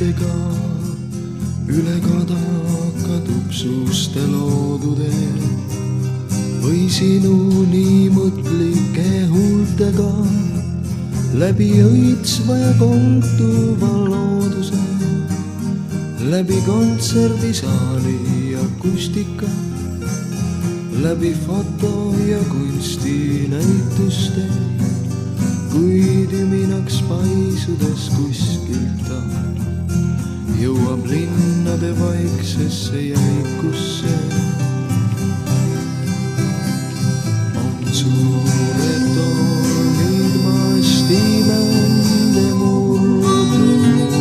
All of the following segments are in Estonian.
kätega üle kadaka tupsuste loodude või sinu niimutlike huultega läbi õitsva ja kontuva looduse, läbi kontserdisaali akustika, läbi foto- ja kunstinäituste, kuid üminaks paisudes kuskilt ta jõuab linnade vaiksesse jäikusse. On suured tormid mastimände murdnud,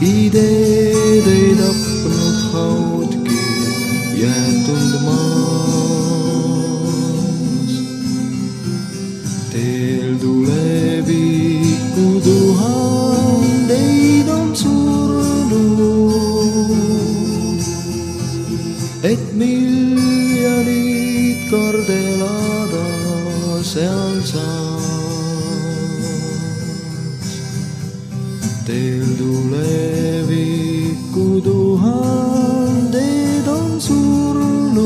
ideed ei tapnud haudki jäetud maas. Teel tulevikku tuhandeid on surnud, et miljonid korda elada seal saas. Teel tulevikku tuhandeid on surnud,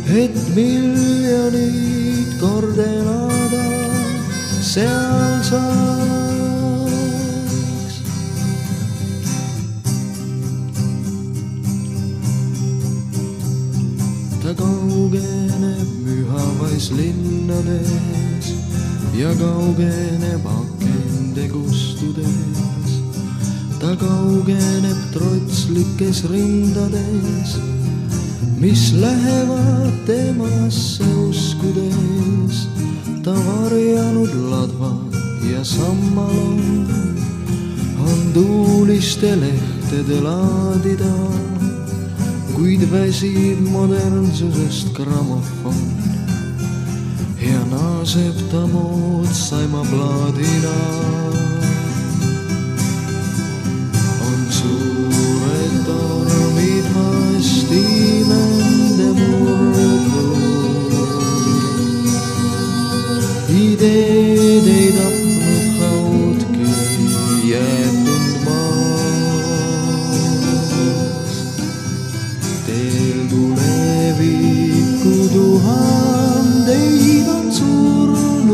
et miljonid korda elada seal saaks. Ta kaugeneb mühavais linnades ja kaugeneb akende kustudes. Ta kaugeneb trotslikes rindades, mis lähevad temasse uskudes. Ta varjanud ladvad ja sammal on tuuliste lehtede laadida, kuid väsib modernsusest grammofon ja naaseb ta moodsaima plaadina. On suured tormid mastimände murdnud, ideed ei tapnud haudki jäetud maas. Teel tulevikku tuhandeid on surnud,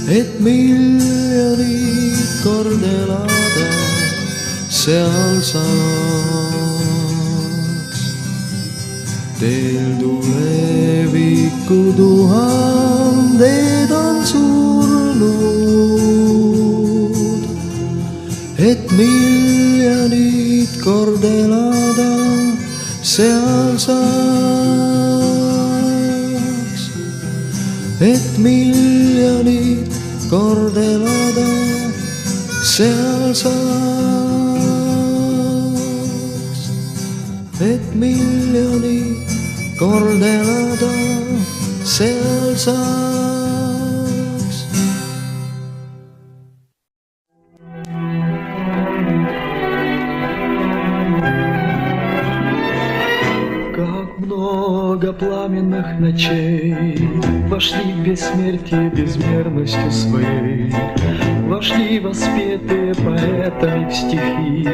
et miljonid korda elada seal saaks. Teel tulevikku tuhandeid on surnud, et miljonid korda elada seal saaks. Et miljonid korda elada seal saaks. Et miljonid korda elada seal saaks. Как много пламенных ночей вошли в бессмертие безмерностью своей, вошли воспетые поэтами в стихи,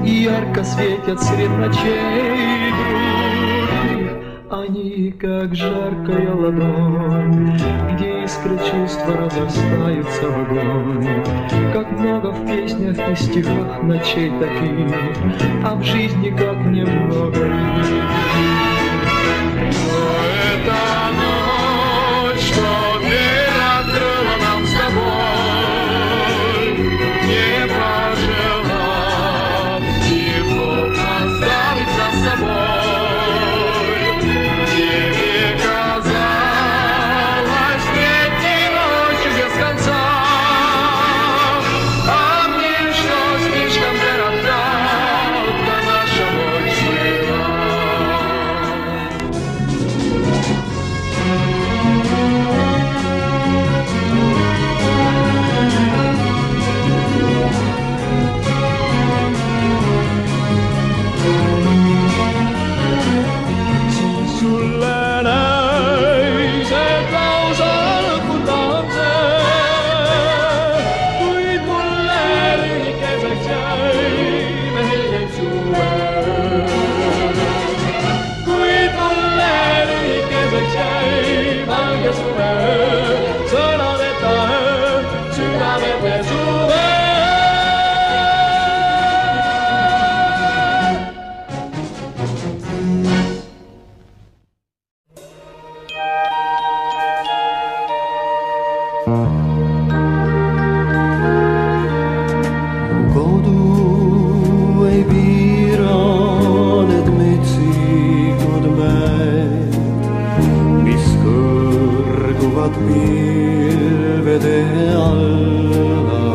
и ярко светят средь ночей других. Они, как жаркая ладонь, где искры чувства разрастаются в огонь. Как много в песнях и стихах ночей таких, а в жизни как немного их. Но это ночь, что дверь открыла нам с тобой, не пожелав его оставить за собой. Тебе казалось третьей ночью без конца, а мне что слишком коротка наша ночь была. Mu kodu ei piira need metsikud mäed, mis kõrguvad pilvede alla.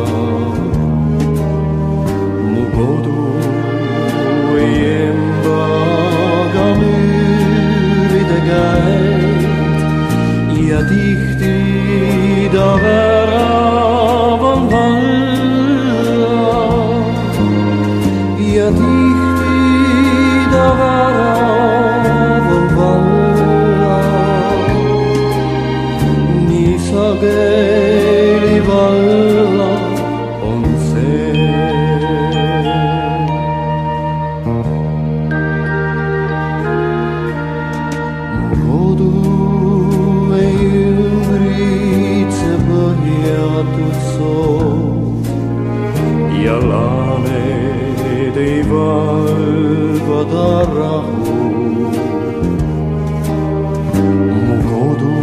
Mu kodu ei emba ka müüride käed ja tihti ta värav on valla ja tihti ta värav on valla. Nii sageli valla on see. Mu kodu ei ümbritse põhjatud sood ja laaned ei valva ta rahu. Mu kodu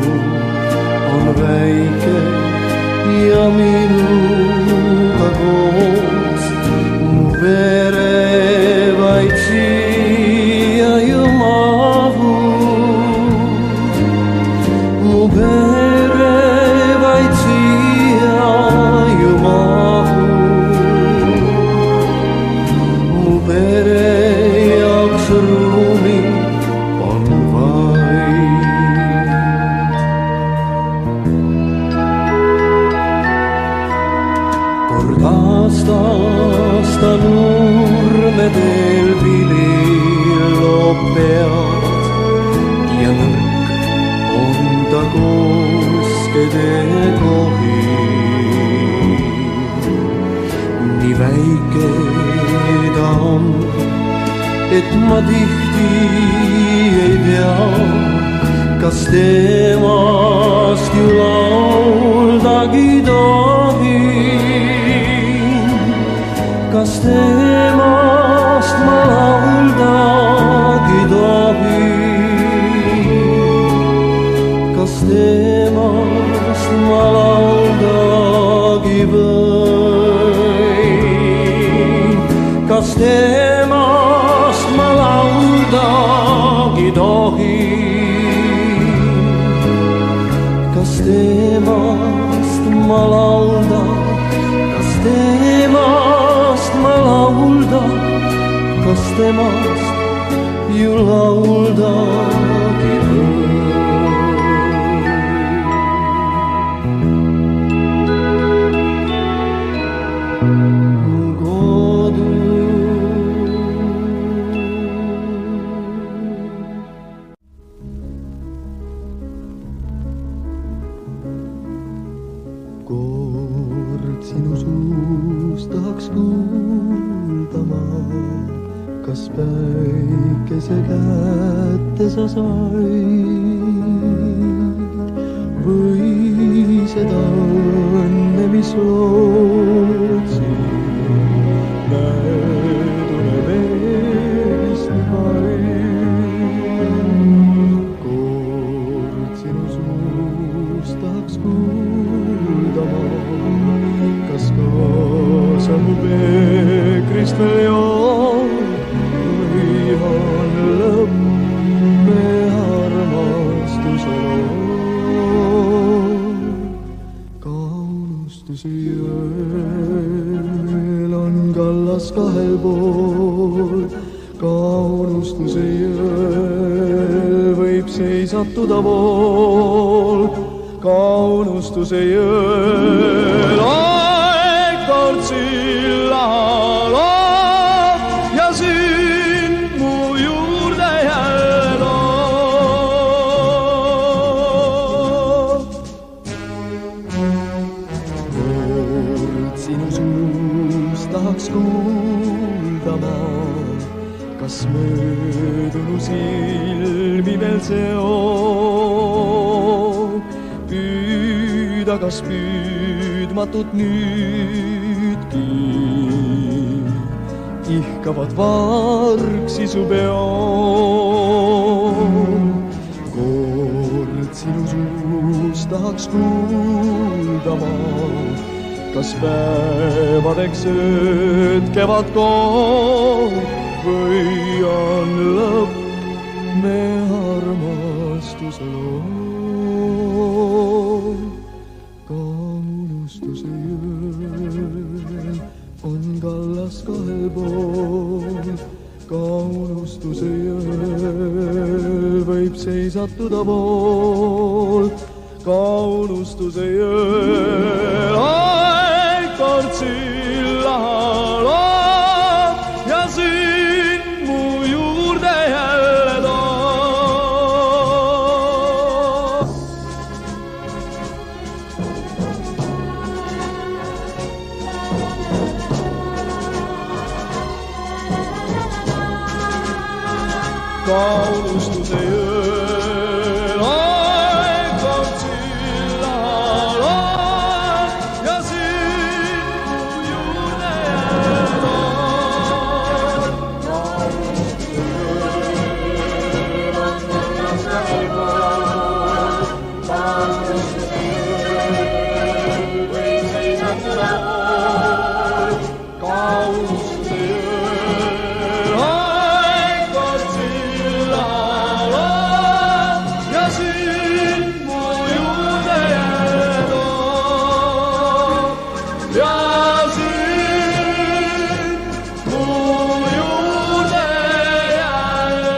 on väike ja minuga koos, mu pere vaid siia ju mahub. Mu pere vaid siia ju mahub. Mu pere jaoks ruumi on vaid. Kord aastas ta nurmedel vililoob pead ja nõrk on ta koskede kohil. Nii väike ta on, et ma tihti ei tea, kas temast ju lauldagi tohin. Kas temast ma lauldagi tohin? Kas temast ma lauldagi võin? Kas temast ma lauldagi tohin? Kas temast ma laulda? Kas temast ma laulda? Kas temast ju lauldagi võin? Kord sinu suust tahaks kuulda ma, kas päikese kätte sa said või seda õnne, mis lootsid, möödune meest vaid. Kord sinu suust tahaks kuulda ma, kas kaasa mu peegrist veel joon või on lõpp me armastuse loo. Ka unustuse jõel on kallas kahel pool, ka unustuse jõel võib seisatuda vool. Ka unustuse jõel aeg kord silla loob ja sünd mu juurde jälle loob. Kord sinu suust tahaks kuulda ma, kas möödunu silmi veel seob. Püüda, kas püüdmatut nüüdki ihkavad vargsi su peo. Kord sinu suust tahaks kuulda ma, kas päevadeks ööd kevad koog või on lõpp me armastuse loo. Ka unustuse jõel on kallas kahel pool, ka unustuse jõel võib seisatuda pool, ka unustuse jõel aeg kord silla loob ja sind mu juurde jälle toob. Ka unustuse jõel aeg kord silla loob ja sind mu juurde jälle toob. Ka unustuse jõel on kallas kahel pool, ka unustuse jõel võib seisatuda pool, ka unustuse jõel aeg kord silla loob ja sind mu juurde jälle toob. Ja sind mu juurde jälle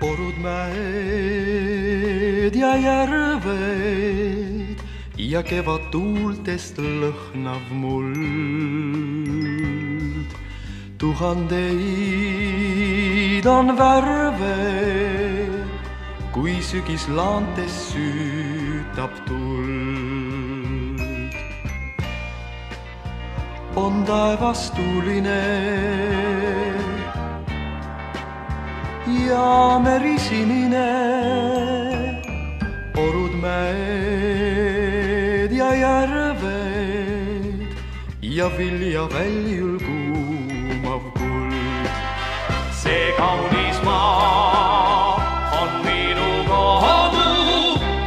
Porud, mäed ja järved ja kevad tuultest lõhnav muld. Tuhandeid on värve, kui sügis laantes süütab tuld. On taevas tuuline ja meri sinine, porud, mäed ja järved ja vilja väljul kuumav kuld. See kaunis maa on minu kodu,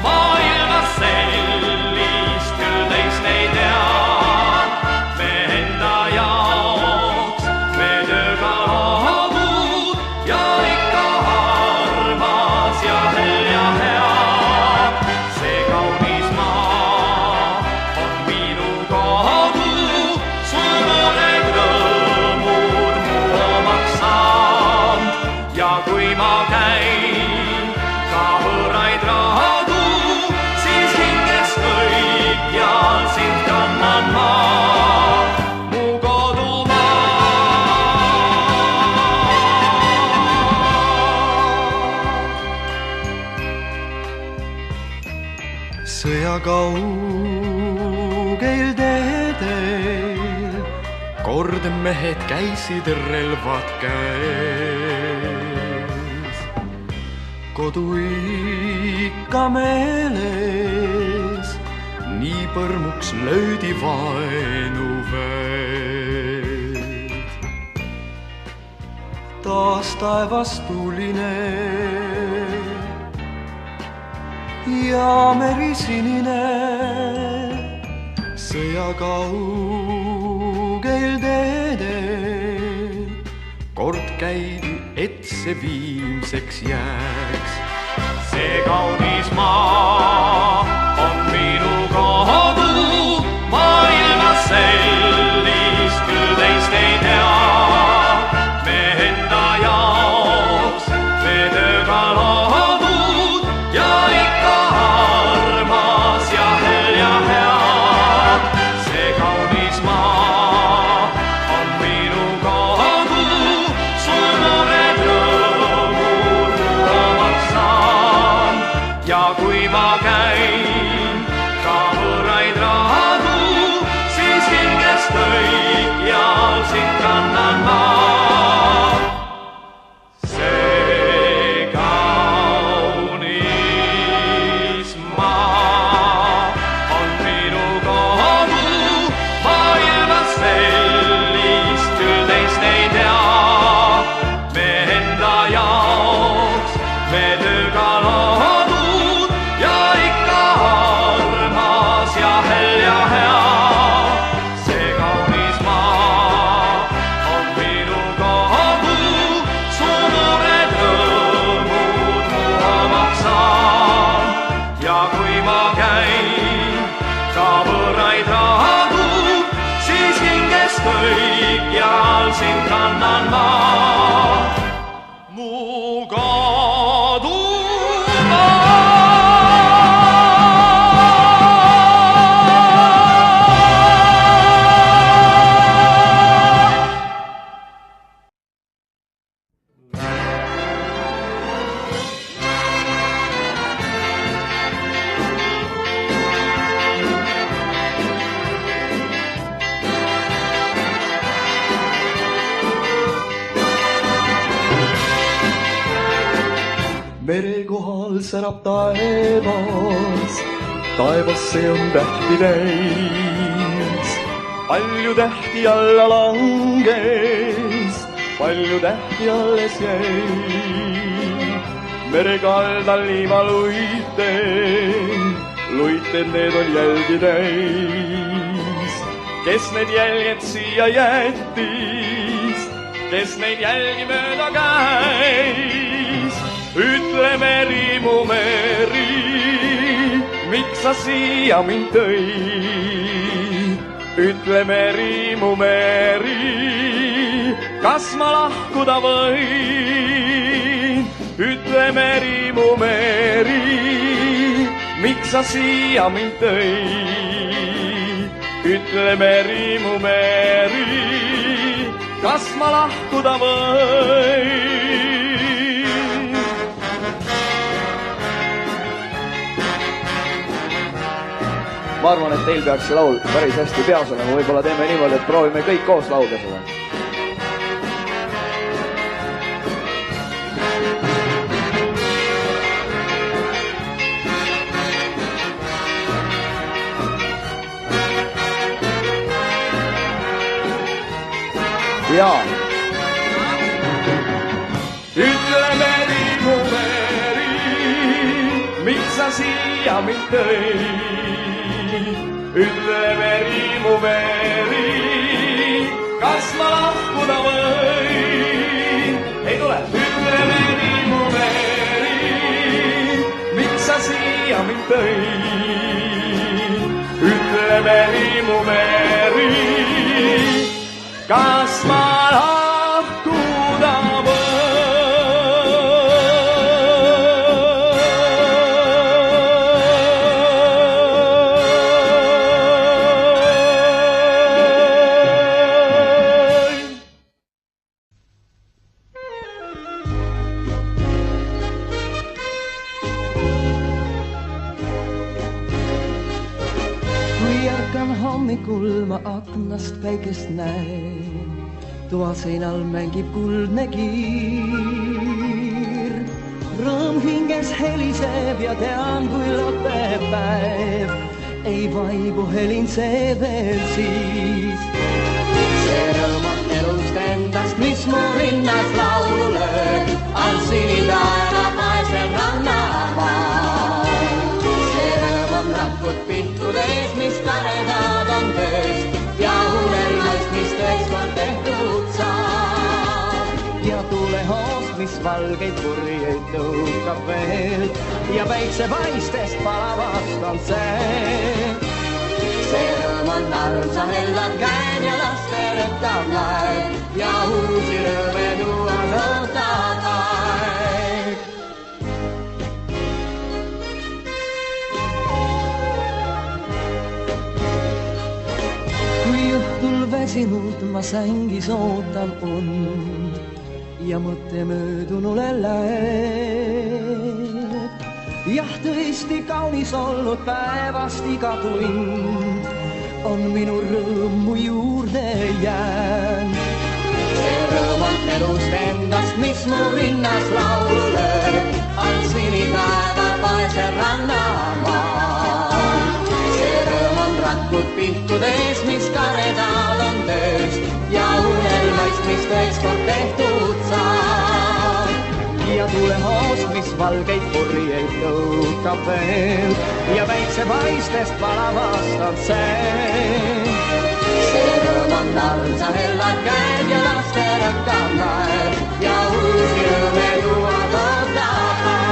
maailmas sellist küll teist ei tea. Me enda jaoks me tööga loodud ja ikka armas ja hell ja hea. See kaunis maa on minu kodu, su noored rõõmud mu omaks saan. Ja kui ma käin ka võõraid radu, siis hinges kõikjal sind kannan ma, mu kodumaa. Sõja kaugel teedel kord mehed käisid relvad käes. Kodu ikka meeles, nii põrmuks löödi vaenuväed. Taas taevas tuuline ja meri sinine, sõja kaugel teedel kord käidi, et see viimseks jääks. See kaunis maa on minu kodu, maailmas sellist küll teist ei tea. Me enda jaoks me tööga loodud ja ikka armas ja hell ja hea. See kaunis maa on minu kodu, su noored rõõmud mu omaks saan. Ja kui ma käin mere kohal särab taevas, taevasse on tähti täis. Palju tähti alla langes, palju tähti alles jäi. Mere kaldal liiva luiten need on jälgi täis. Kes need jälged siia jättis, kes neid jälgi mööda käis? Ütle meri, mu meri, miks sa siia mind tõid? Ütle meri, mu meri, kas ma lahkuda võin? Ütle meri, mu meri, miks sa siia mind tõid? Ütle meri, mu meri, kas ma lahkuda võin? Ma arvan, et teil peaks see laul päris hästi peas olema. Võib-olla teeme niimoodi, et proovime kõik koos laulda seda. Jaa. Ütle meri, mu meri, miks sa siia mind tõid? Ütle meri, mu meri, kas ma lahkuda võin? Ei tule! Ütle meri, mu meri, miks sa siia mind tõid? Ütle meri, mu meri, kas ma lahkuda võin? Kui ärkan hommikul ma aknast päikest näen, toaseinal mängib kuldne kiir. Rõõm hinges heliseb ja tean, kui lõpeb päev, ei vaibu helin see veel siis. See rõõm on elust endast, mis mu rinnas laulu lööb, all sinitaeva paisel rannamaal. See rõõm on rakud pilkudes, mis karedad on tööst ja unelmaist, mis tõeskord tehtud saab. Ja tulehoost, mis valgeid purjeid tõukab veel ja päiksepaistest palavast on see. See rõõm on armsa hellad käed ja laste rõkkab laev ja uusi rõõme tuua nõudab aeg. Kui õhtul väsinud ma sängis ootan und ja mõte möödunule läheb. Jah, tõesti kaunis olnud päevast iga tund on minu rõõm mu juurde jäänud. See rõõm on elust endast, mis mu rinnas laulu lööb, all sinipäeva paisel rannamaal. See rõõm on rakud pilkudes, mis karedal on tööst ja unelmaist, mis tõeskord tehtud saab. Ja tulehoost, mis valgeid purjeid tõukab veel ja päiksepaistest palavast on see. See rõõm on armsa hellad käed ja laste rõkkab laev ja uusi rõõme tuua loodab aeg.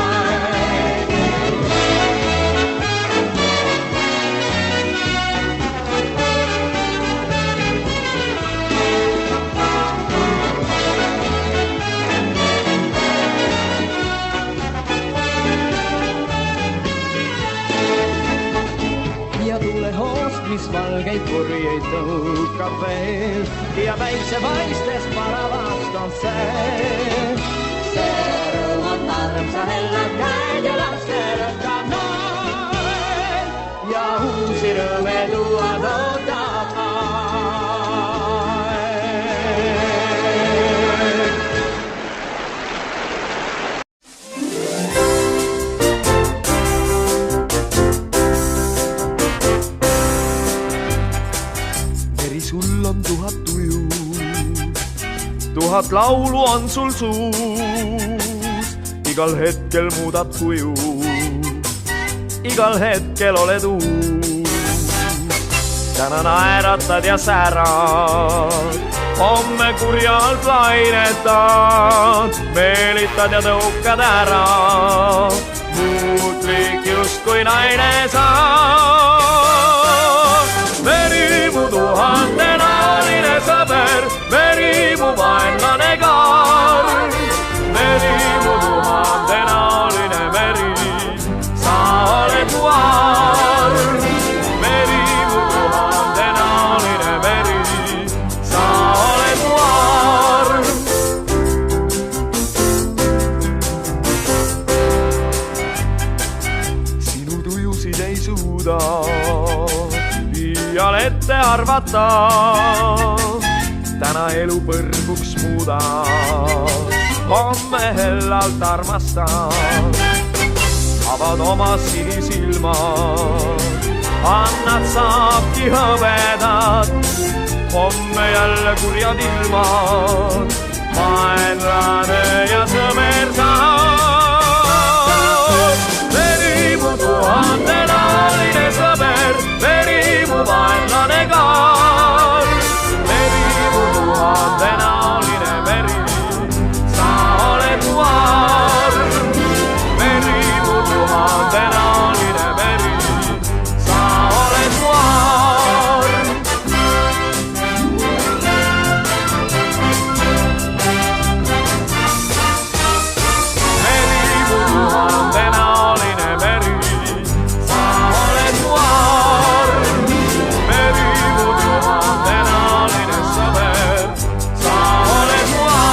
Mis valgeid purjeid tõukab veel ja päiksepaistest palavast on see. See rõõm on armsa hellad käed ja laste rõkkab laev ja uusi rõõme tuua loodab aeg. tuhat laulu on sul suus, igal hetkel muudad kuju, igal hetkel oled uus. täna naeratad ja säärad, homme kurjalt lainetad, meelitad ja tõukad ära, muutlik justkui naine sa. Meri mu tuhandenaline sõber, meri mu vaenlane kaar, meri mu tuhandenaline meri, sa oled mu aar. Meri mu tuhandenaline meri, sa oled mu aar. Sinu tujusid ei suuda iial ette arvata, täna elu põrguks muudad, homme hellalt armastad. Avad oma sinisilmad, annad saabki hõbedat, homme jälle kurjad ilmad, vaenlane ja sõber sa. Meri mu tuhandenaline sõber, meri mu vaenlane kaar, meri mu tuhandenaline meri, sa oled mu aar. Meri mu tuhandenaline meri, sa oled mu aar. Meri mu tuhandenaline meri, sa oled mu aar. Meri mu tuhandenaline sõber, sa oled mu aar.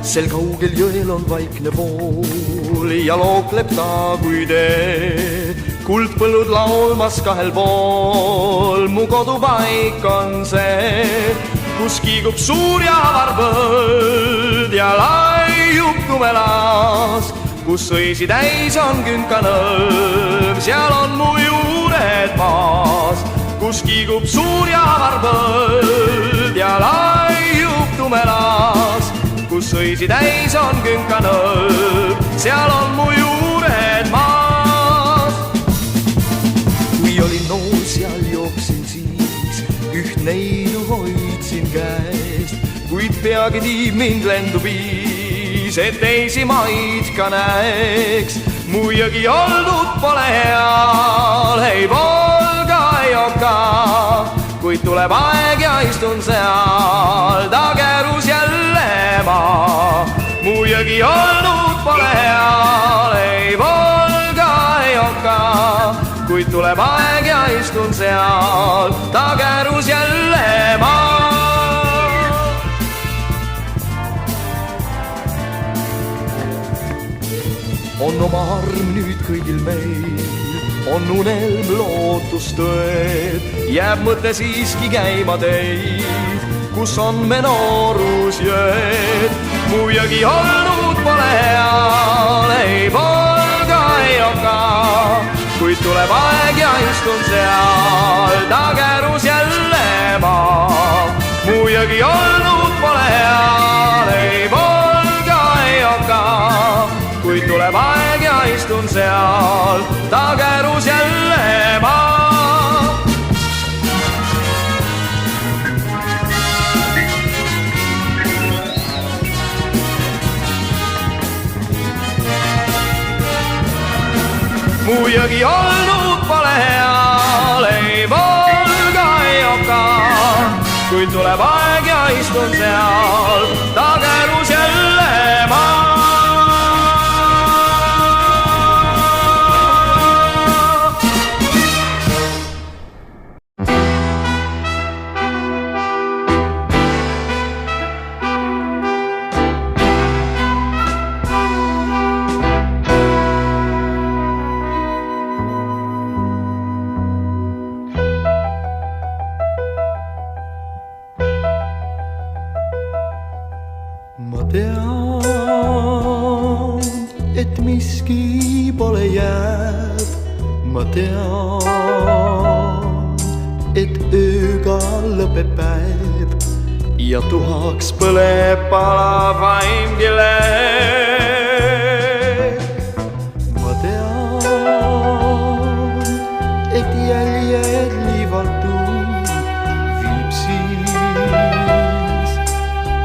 Sel kaugel jõel on vaikne pool ja lookleb ta kui tee. Kuldpõllud laulmas kahel pool, mu kodupaik on see, kus kiigub suur ja avar põld ja laiub tumelas, kus õisi täis on künkanõlv, seal on mu juured maas. Kus kiigub suur ja avar põld ja laiub tumelas, kus õisi täis on künkanõlv, seal on mu juured maas. Kui olin noor, seal jooksin siis, üht neidu hoidsin käest, kuid peagi tiib mind lendu viis, et teisi maid ka näeks. Mu jõgi oldud pole heal, ei Volga, ei Oka, kuid tuleb aeg ja istun seal, ta kärus jälle maa. Mu jõgi olnud pole heal, ei Volga, ei Oka, kuid tuleb aeg ja istun seal, ta kärus jälle maa. On oma arm nüüd kõigil meil, on unelm lootustõed, jääb mõte siiski käima teid, kus on me noorus jõed. Mu jõgi olnud pole heal, ei Volga, ei Oka, kuid tuleb aeg ja istun seal, ta kärus jälle maa. Mu jõgi olnud pole heal, ei Volga, ei Oka, kuid tuleb aeg ja istun seal, ta kärus jälle maa. Mu jõgi olnud pole heal, ei Volga, ei Oka, kuid tuleb aeg ja istun seal, ta kärus jälle maa. et miski pole jääb, ma tean, et ööga lõpeb päev ja tuhaks põleb palav vaimgi leeb. Ma tean, et jäljed liivatud viib siis,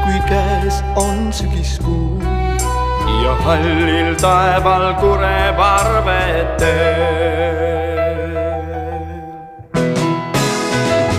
kui käes on sügiskuu ja hallil taeval kureb arvete.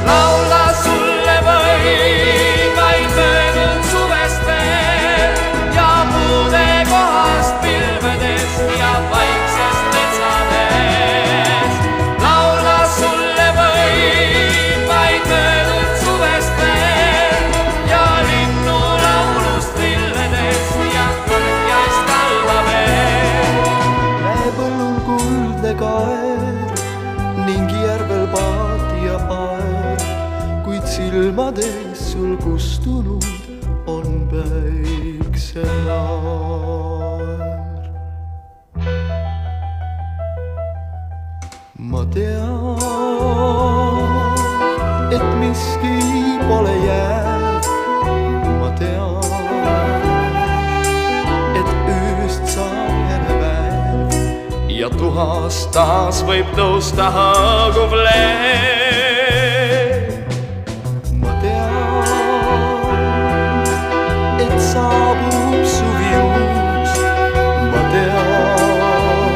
Laula sulle võin vaid möödunud suvest veel ja puude kohast pilvedest ja vaiksest metsades. Laula sulle võin vaid möödunud suvest veel ja linnu laulust lilledest ja kõrgjaist tallaveel. Põllul kuldne kaer ning järvel paatja aer, kuid silmades sul kustunud on päikselaar. Ma tean, et miski pole jääb, ma tean, et ööst saab jälle päev ja tuhas taas võib tõusta hõõguv leeb. Ma tean, et saabub suvi uus, ma tean,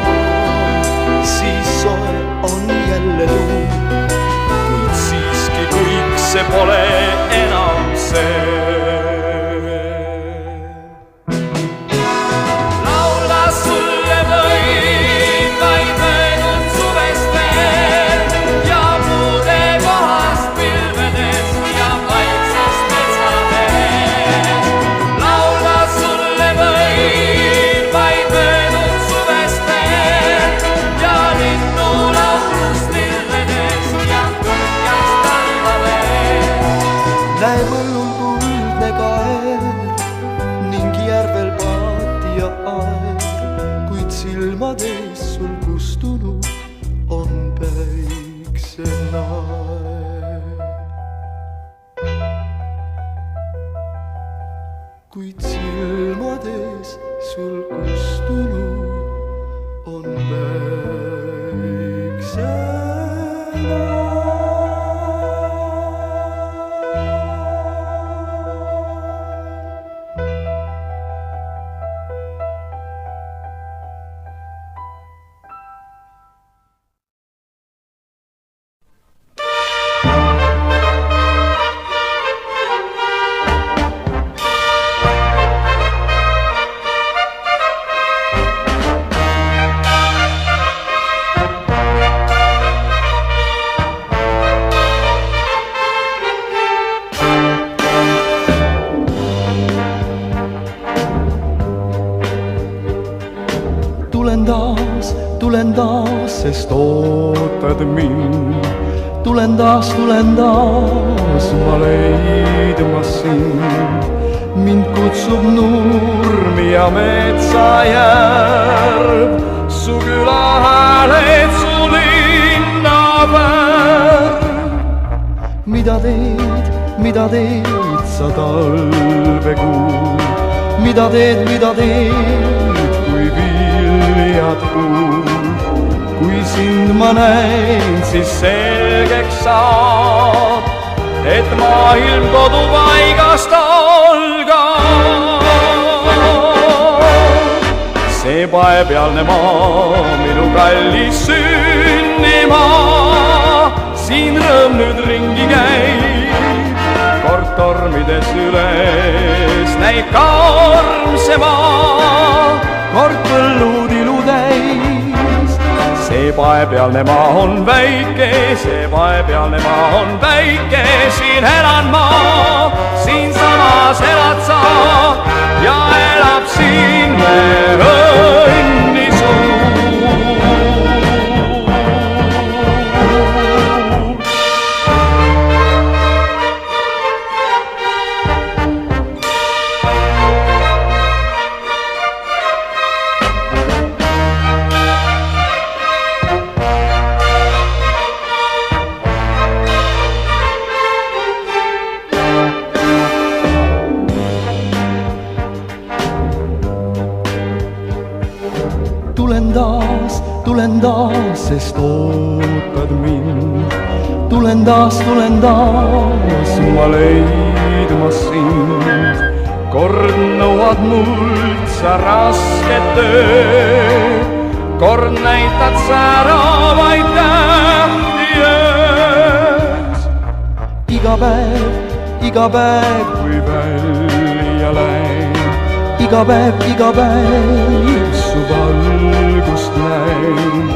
siis soe on jälle luu, kuid siiski kõik see pole enam see. Näe põllul kuldne kaer ning järvel paatja aer, kuid silmades sul kustunud on päikselaar. Kuid silmades sul kustunud on päikselaar. Tulen taas, sest ootad mind. Tulen taas, ma leidma sind. Mind kutsub nurm ja metsajärv, su küla hääled, su linna värv. Mida teed sa talvekuu? Mida teed, kui viljad kuud? Kui sind ma näin, siis selgeks saab, et maailm kodupaigast algab. See paepealne maa, minu kallis sünnimaa, siin rõõm nüüd ringi käib, kord tormides üles näib karm see maa, kord põllud ilu täis. See paepealne maa on väike, see paepealne maa on väike, siin elan ma, siinsamas elad sa ja elab siin veel õnnisuu. tulen taas, sest ootad mind. Tulen taas, ma leidma sind. kord nõuad mult sa rasket tööd, kord näitad säravaid tähti öös. Iga päev, kui välja läin, iga päev su valgust näin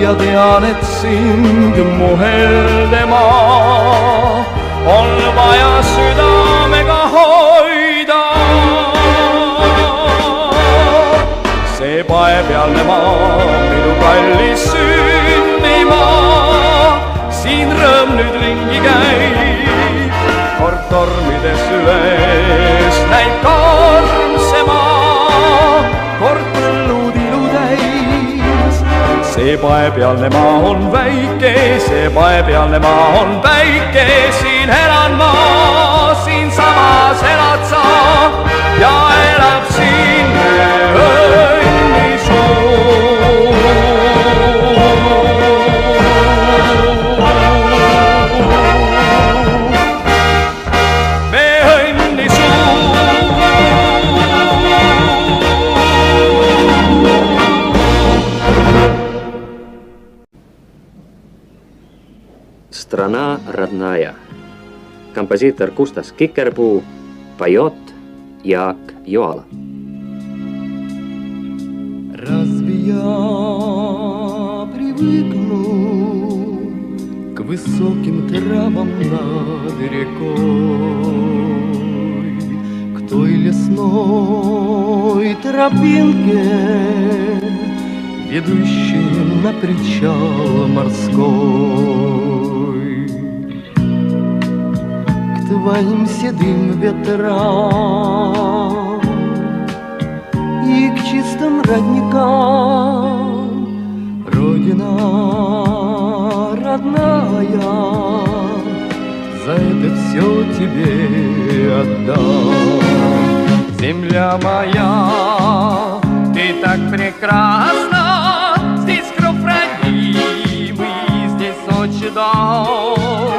ja tean, et sind mu heldemaa on vaja südamega hoida. See paepealne maa, minu kallis sünnimaa, siin rõõm nüüd ringi käib, kord tormides üles näib karm see maa, kord põllud ilutäis. See paepealne maa on väike, see paepealne maa on väike, siin elan ma, siinsamas elad sa ja elab siin me õnnisuu. Me õnnisuu. Страна родная. Композитор Кустас Кикерпuu, поет Jaak Joala. Разве я привыкну к высоким травам над рекой, к той лесной тропинке, ведущей на причал морской, к твоим седым ветрам и к чистым родникам. Родина родная, за это все тебе отдам. Земля моя, ты так прекрасна, здесь кровь родимый, здесь отчий дом.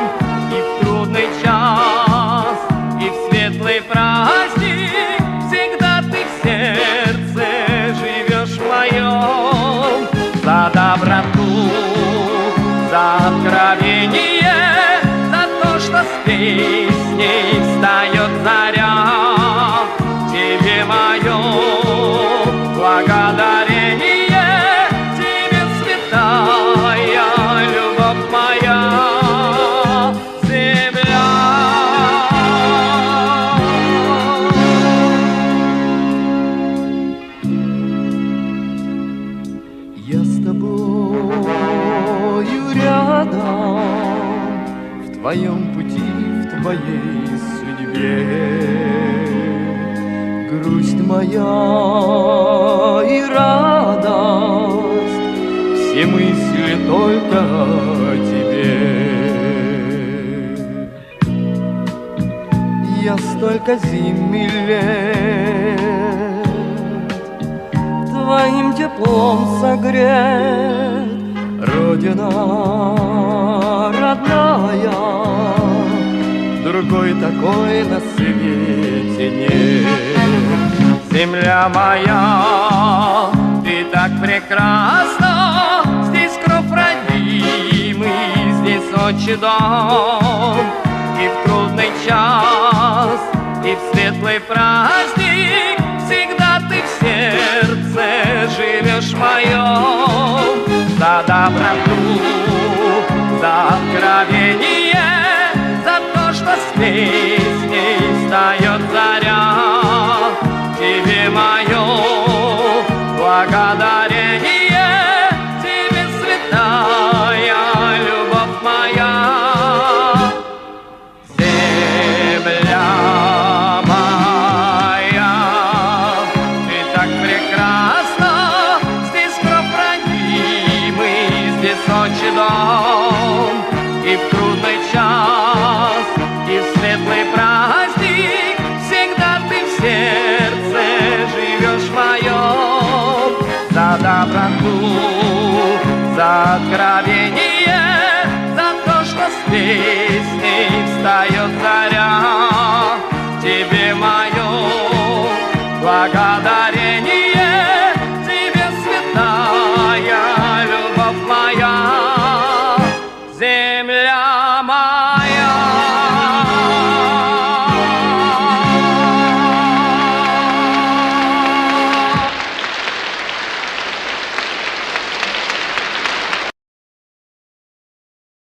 И в трудный час, и в светлый праздник всегда ты в сердце живешь моем. За доброту, за откровение, за то, что с песней встает заря. Тебе мое благодарение, тебе святая любовь моя, земля. Я с тобою рядом, в твоем пути, в твоей судьбе. Грусть моя и радость, все мысли только о тебе. Я столько зим и лет твоим теплом согрет. Родина родная, другой такой на свете нет. Земля моя, ты так прекрасна, здесь кровь родимый, здесь отчий дом. И в трудный час, и в светлый праздник всегда ты в сердце живешь моем. За доброту, за откровение, за то, что с песней встает заря. Тебе мое благодарение, тебе святая любовь моя, земля моя. Ты так прекрасна, здесь кровь родимый, здесь отчий дом. И в трудный час, и в светлый откровение, за то, что с песней встает заря. Тебе мое благодарение, тебе святая любовь моя, земля моя.